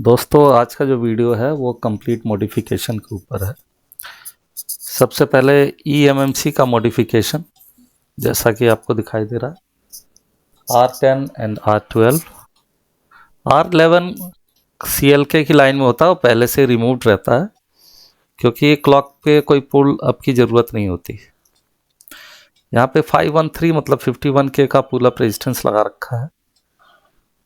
दोस्तों आज का जो वीडियो है वो कंप्लीट मॉडिफिकेशन के ऊपर है। सबसे पहले EMMC का मॉडिफिकेशन जैसा कि आपको दिखाई दे रहा है R10 and R12। R11 CLK की लाइन में होता है, वो पहले से रिमूव्ड रहता है क्योंकि क्लॉक पे कोई पुल अप की ज़रूरत नहीं होती। यहाँ पे 513 मतलब 51K का पुल अप रेजिस्टेंस लगा रखा है।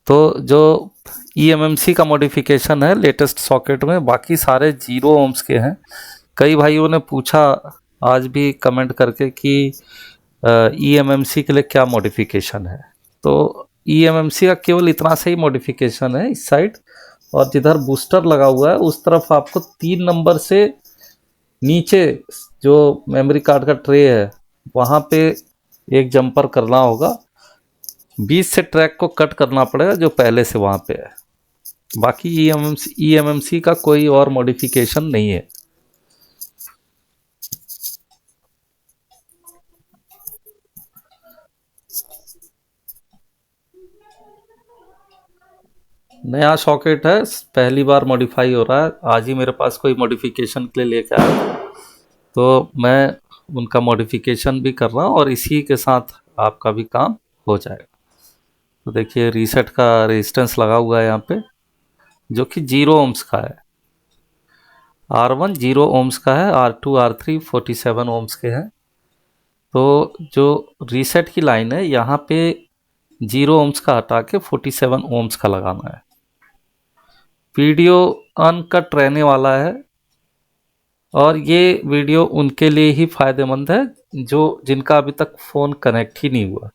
तो जो EMMC का मॉडिफिकेशन है लेटेस्ट सॉकेट में, बाकी सारे 0 ohms के हैं। कई भाइयों ने पूछा आज भी कमेंट करके कि EMMC के लिए क्या मॉडिफिकेशन है। तो EMMC का केवल इतना से ही मॉडिफिकेशन है इस साइड, और जिधर बूस्टर लगा हुआ है उस तरफ आपको 3 नंबर से नीचे जो मेमोरी कार्ड का ट्रे है वहाँ पे एक जंपर करना होगा। 20 से ट्रैक को कट करना पड़ेगा जो पहले से वहाँ पे है। बाकी EMMC का कोई और मॉडिफिकेशन नहीं है। नया सॉकेट है, पहली बार मॉडिफाई हो रहा है। आज ही मेरे पास कोई मॉडिफिकेशन के लिए लेके आया तो मैं उनका मॉडिफिकेशन भी कर रहा हूँ और इसी के साथ आपका भी काम हो जाएगा। तो देखिए रीसेट का रेजिस्टेंस लगा हुआ है यहाँ पे जो कि 0 ohms का है। R1 0 ohms का है, R2 R3 47 ohms के हैं। तो जो रीसेट की लाइन है यहाँ पे 0 ohms का हटा के 47 ohms का लगाना है। वीडियो अनकट रहने वाला है और ये वीडियो उनके लिए ही फायदेमंद है जो जिनका अभी तक फ़ोन कनेक्ट ही नहीं हुआ।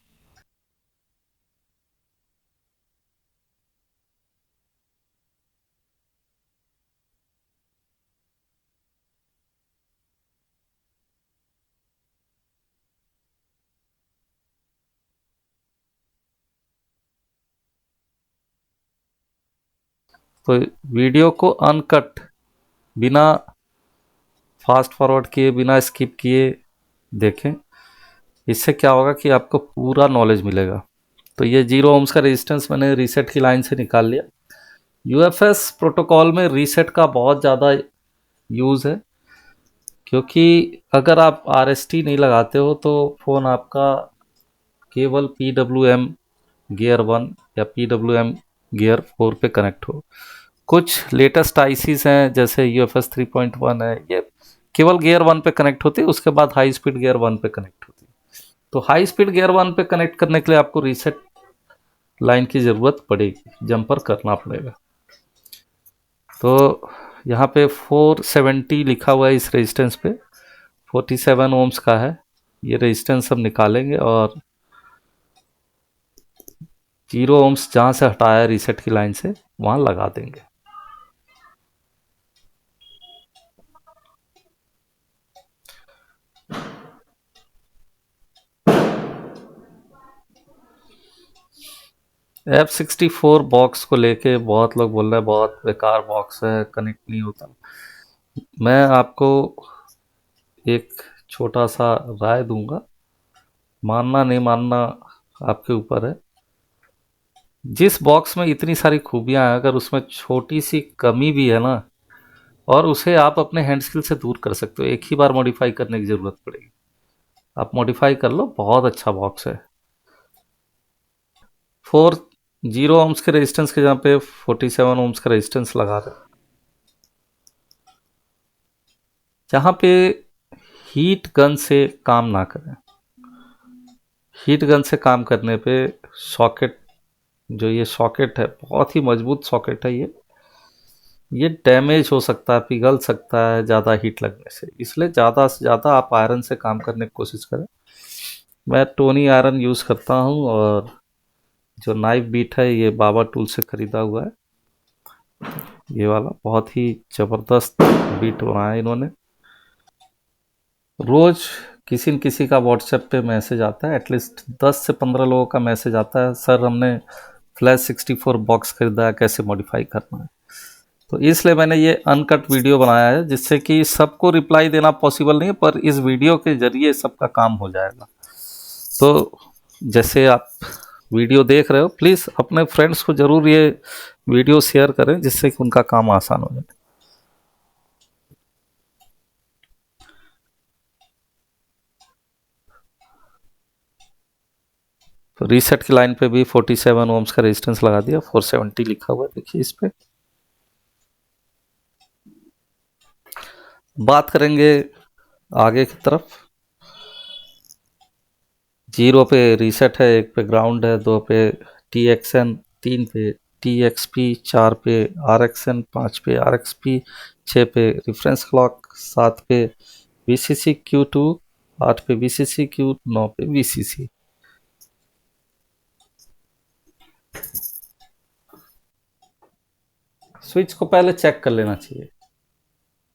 तो वीडियो को अनकट, बिना फास्ट फॉरवर्ड किए, बिना स्किप किए देखें। इससे क्या होगा कि आपको पूरा नॉलेज मिलेगा। तो ये 0 ohms का रेजिस्टेंस मैंने रीसेट की लाइन से निकाल लिया। UFS प्रोटोकॉल में रीसेट का बहुत ज़्यादा यूज़ है क्योंकि अगर आप RST नहीं लगाते हो तो फ़ोन आपका केवल PWM गियर 1 या PWM गियर 4 पे कनेक्ट हो। कुछ लेटेस्ट ICs हैं जैसे UFS 3.1 है, ये केवल गियर 1 पे कनेक्ट होती है, उसके बाद हाई स्पीड गियर 1 पे कनेक्ट होती है। तो हाई स्पीड गियर 1 पे कनेक्ट करने के लिए आपको रीसेट लाइन की ज़रूरत पड़ेगी, जंपर करना पड़ेगा। तो यहाँ पे 470 लिखा हुआ है इस रेजिस्टेंस पे, 47 ohms का है। ये रेजिस्टेंस हम निकालेंगे और 0 ohms जहाँ से हटाया रीसेट की लाइन से वहाँ लगा देंगे। F64 बॉक्स को लेके बहुत लोग बोल रहे हैं बहुत बेकार बॉक्स है, कनेक्ट नहीं होता। मैं आपको एक छोटा सा राय दूंगा, मानना नहीं मानना आपके ऊपर है। जिस बॉक्स में इतनी सारी खूबियां हैं, अगर उसमें छोटी सी कमी भी है ना, और उसे आप अपने हैंड स्किल से दूर कर सकते हो। एक ही बार मॉडिफाई करने की ज़रूरत पड़ेगी, आप मॉडिफाई कर लो, बहुत अच्छा बॉक्स है। 0 ohms के रेजिस्टेंस के जहाँ पे 47 ohms का रेजिस्टेंस लगा रहे, जहाँ पे हीट गन से काम ना करें। हीट गन से काम करने पे सॉकेट, जो ये सॉकेट है बहुत ही मजबूत सॉकेट है, ये डैमेज हो सकता है, पिघल सकता है ज़्यादा हीट लगने से। इसलिए ज़्यादा से ज़्यादा आप आयरन से काम करने की कोशिश करें। मैं टोनी आयरन यूज़ करता हूँ और जो नाइफ बीट है ये बाबा टूल से ख़रीदा हुआ है। ये वाला बहुत ही ज़बरदस्त बीट बनाया इन्होंने। रोज़ किसी न किसी का व्हाट्सएप पे मैसेज आता है, एटलीस्ट 10 से 15 लोगों का मैसेज आता है, सर हमने फ्लैश 64 बॉक्स खरीदा है, कैसे मॉडिफाई करना है। तो इसलिए मैंने ये अनकट वीडियो बनाया है, जिससे कि सबको रिप्लाई देना पॉसिबल नहीं है, पर इस वीडियो के ज़रिए सबका काम हो जाएगा। तो जैसे आप वीडियो देख रहे हो प्लीज़ अपने फ्रेंड्स को ज़रूर ये वीडियो शेयर करें जिससे कि उनका काम आसान हो जाए। तो रीसेट की लाइन पे भी 47 ओम्स का रेजिस्टेंस लगा दिया, 470 लिखा हुआ है देखिए इस पे। बात करेंगे आगे की तरफ। 0 पे रीसेट है, 1 पे ग्राउंड है, 2 पे TXN, 3 पे TXP, 4 पे RXN, 5 पे RXP, 6 पे रेफरेंस क्लॉक, 7 पे VCC Q2, 8 पे VCC Q, 9 पे VCC। स्विच को पहले चेक कर लेना चाहिए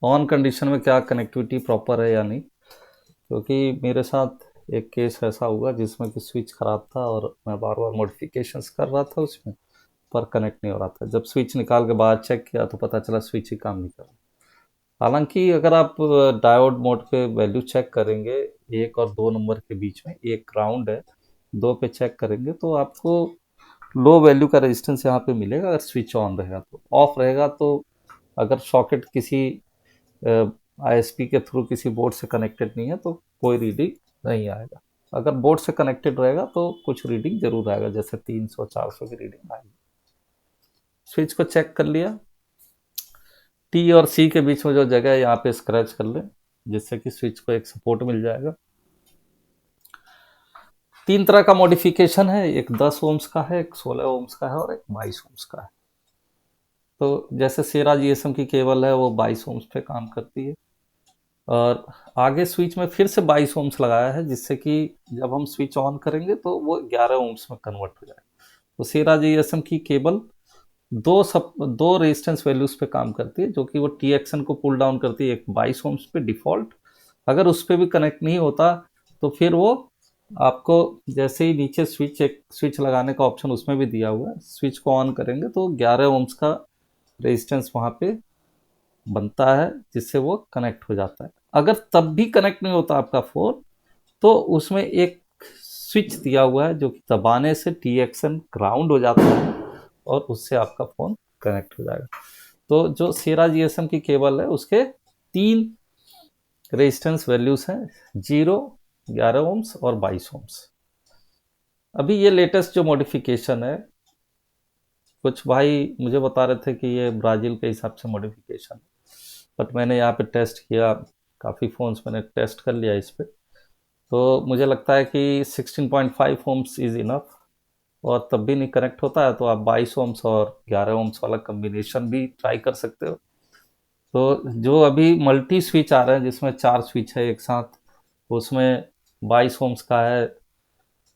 ऑन कंडीशन में क्या कनेक्टिविटी प्रॉपर है या नहीं, क्योंकि मेरे साथ एक केस ऐसा हुआ जिसमें कि स्विच खराब था और मैं बार बार मॉडिफिकेशंस कर रहा था उसमें, पर कनेक्ट नहीं हो रहा था। जब स्विच निकाल के बाद चेक किया तो पता चला स्विच ही काम नहीं कर रहा। हालांकि अगर आप डायोड मोड पे वैल्यू चेक करेंगे, 1 और 2 नंबर के बीच में एक ग्राउंड है, 2 पे चेक करेंगे तो आपको लो वैल्यू का रेजिस्टेंस यहाँ पे मिलेगा अगर स्विच ऑन रहेगा। तो ऑफ रहेगा तो अगर सॉकेट किसी ISP के थ्रू किसी बोर्ड से कनेक्टेड नहीं है तो कोई रीडिंग नहीं आएगा। अगर बोर्ड से कनेक्टेड रहेगा तो कुछ रीडिंग जरूर आएगा, जैसे 300-400 की रीडिंग आएगी। स्विच को चेक कर लिया, T और C के बीच में जो जगह है यहाँ पे स्क्रैच कर ले, जिससे कि स्विच को एक सपोर्ट मिल जाएगा। 3 तरह का मॉडिफिकेशन है, एक 10 ओम्स का है, एक 16 ओम्स का है और एक 22 ओम्स का है। तो जैसे सेरा GSM की केबल है वो 22 ओम्स पे काम करती है, और आगे स्विच में फिर से 22 ओम्स लगाया है जिससे कि जब हम स्विच ऑन करेंगे तो वो 11 ओम्स में कन्वर्ट हो जाए। तो सेरा GSM की केबल दो रेजिस्टेंस वैल्यूज पे काम करती है, जो कि वो TXN को पुल डाउन करती है एक 22 ओम्स पे डिफॉल्ट। अगर उस पर भी कनेक्ट नहीं होता तो फिर वो आपको जैसे ही नीचे एक स्विच लगाने का ऑप्शन उसमें भी दिया हुआ है, स्विच को ऑन करेंगे तो 11 ओम्स का रेजिस्टेंस वहां पे बनता है जिससे वो कनेक्ट हो जाता है। अगर तब भी कनेक्ट नहीं होता आपका फोन, तो उसमें एक स्विच दिया हुआ है जो कि दबाने से TXN ग्राउंड हो जाता है और उससे आपका फ़ोन कनेक्ट हो जाएगा। तो जो सेरा GSM की केबल है उसके 3 रेजिस्टेंस वैल्यूज हैं, 0, 11 ओम्स और 22 ओम्स। अभी ये लेटेस्ट जो मॉडिफिकेशन है, कुछ भाई मुझे बता रहे थे कि ये ब्राज़ील के हिसाब से मॉडिफिकेशन है, बट मैंने यहाँ पे टेस्ट किया, काफ़ी फ़ोन्स मैंने टेस्ट कर लिया इस पे, तो मुझे लगता है कि 16.5 ओम्स इज़ इनफ, और तब भी नहीं कनेक्ट होता है तो आप 22 ओम्स और 11 ओम्स वाला कम्बिनेशन भी ट्राई कर सकते हो। तो जो अभी मल्टी स्विच आ रहे हैं जिसमें 4 स्विच है एक साथ, उसमें 22 ओम्स का है,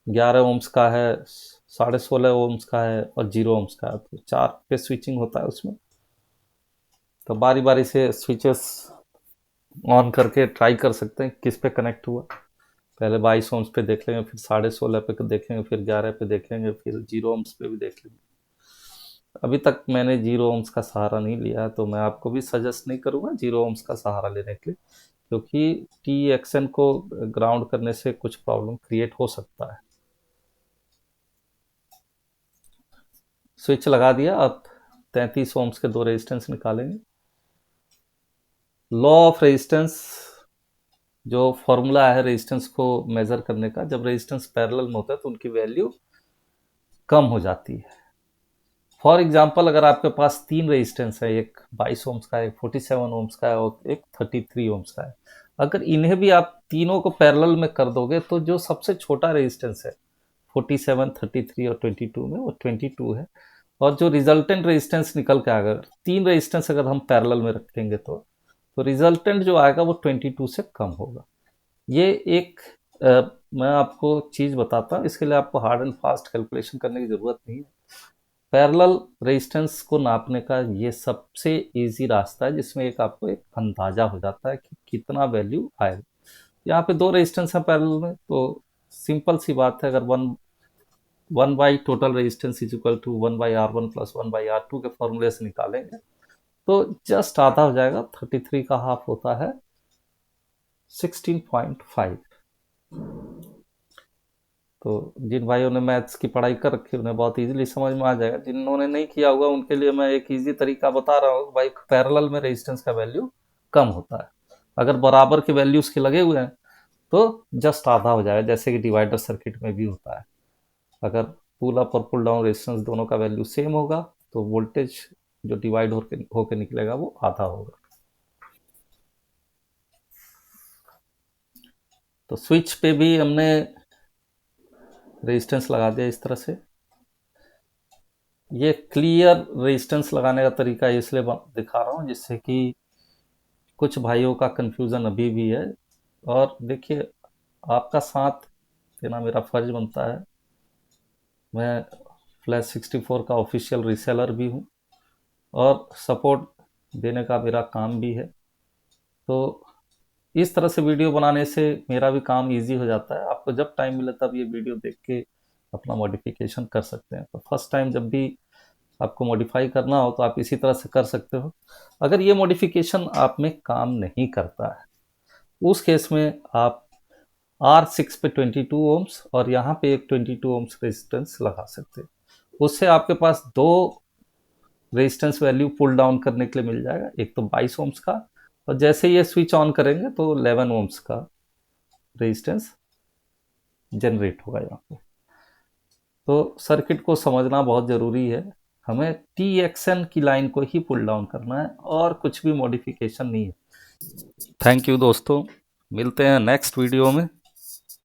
11 ओम्स का है, 16.5 ओम्स का है और 0 ओम्स का है, तो 4 पे स्विचिंग होता है उसमें। तो बारी बारी से स्विचेस ऑन करके ट्राई कर सकते हैं किस पे कनेक्ट हुआ। पहले 22 ओम्स पे देख लेंगे, फिर 16.5 पे देखेंगे, फिर 11 पे देखेंगे, फिर 0 ओम्स पे भी देख लेंगे। अभी तक मैंने 0 ओम्स का सहारा नहीं लिया है, तो मैं आपको भी सजेस्ट नहीं करूँगा 0 ओम्स का सहारा लेने के लिए, क्योंकि TXN को ग्राउंड करने से कुछ प्रॉब्लम क्रिएट हो सकता है। स्विच लगा दिया, अब 33 ओम्स के 2 रेजिस्टेंस निकालेंगे। लॉ ऑफ रेजिस्टेंस जो फॉर्मूला है रेजिस्टेंस को मेजर करने का, जब रेजिस्टेंस पैरेलल में होता है तो उनकी वैल्यू कम हो जाती है। फॉर एग्जाम्पल अगर आपके पास 3 रेजिस्टेंस है, एक 22 ओम्स का है, एक 47 ओम्स का है और एक 33 ओम्स का है, अगर इन्हें भी आप तीनों को पैरेलल में कर दोगे तो जो सबसे छोटा रेजिस्टेंस है 47, 33 और 22 में, वो 22 है। और जो रिजल्टेंट रेजिस्टेंस निकल के आएगा, 3 रेजिस्टेंस अगर हम पैरेलल में रखेंगे तो रिजल्टेंट जो आएगा वो 22 से कम होगा। ये एक मैं आपको चीज़ बताता हूँ, इसके लिए आपको हार्ड एंड फास्ट कैलकुलेशन करने की ज़रूरत नहीं है। पैरेलल रेजिस्टेंस को नापने का ये सबसे इजी रास्ता है, जिसमें आपको एक अंदाजा हो जाता है कि कितना वैल्यू आएगा। यहाँ पे 2 रेजिस्टेंस है पैरेलल में, तो सिंपल सी बात है, अगर one by total resistance is equal to 1/R1 plus 1/R2 के फॉर्मूले से निकालेंगे तो जस्ट आधा हो जाएगा। 33 का हाफ होता है 16.5। तो जिन भाइयों ने मैथ्स की पढ़ाई कर रखी है उन्हें बहुत इजीली समझ में आ जाएगा, जिन्होंने नहीं किया होगा उनके लिए मैं एक इजी तरीका बता रहा हूँ भाई, पैरेलल में रेजिस्टेंस का वैल्यू कम होता है। अगर बराबर के वैल्यू उसके लगे हुए हैं तो जस्ट आधा हो जाएगा, जैसे कि डिवाइडर सर्किट में भी होता है। अगर पुल अप और पुल डाउन रेजिस्टेंस दोनों का वैल्यू सेम होगा तो वोल्टेज जो डिवाइड होके निकलेगा वो आधा होगा। तो स्विच पे भी हमने रेजिस्टेंस लगा दिया इस तरह से। ये क्लियर रेजिस्टेंस लगाने का तरीका इसलिए दिखा रहा हूँ जिससे कि कुछ भाइयों का कंफ्यूजन अभी भी है। और देखिए, आपका साथ देना मेरा फर्ज बनता है। मैं फ्लैश 64 का ऑफिशियल रीसेलर भी हूँ और सपोर्ट देने का मेरा काम भी है। तो इस तरह से वीडियो बनाने से मेरा भी काम इजी हो जाता है। आपको जब टाइम मिले तब ये वीडियो देख के अपना मॉडिफिकेशन कर सकते हैं। तो फर्स्ट टाइम जब भी आपको मॉडिफाई करना हो तो आप इसी तरह से कर सकते हो। अगर ये मॉडिफिकेशन आप में काम नहीं करता है उस केस में आप R6 पे 22 ओम्स और यहाँ पे एक 22 ओम्स रेजिस्टेंस लगा सकते हैं। उससे आपके पास दो रेजिस्टेंस वैल्यू पुल डाउन करने के लिए मिल जाएगा, एक तो 22 ओम्स का और जैसे ये स्विच ऑन करेंगे तो 11 ओम्स का रेजिस्टेंस जनरेट होगा यहाँ पे। तो सर्किट को समझना बहुत ज़रूरी है। हमें TXN की लाइन को ही पुल डाउन करना है और कुछ भी मॉडिफिकेशन नहीं है। थैंक यू दोस्तों, मिलते हैं नेक्स्ट वीडियो में।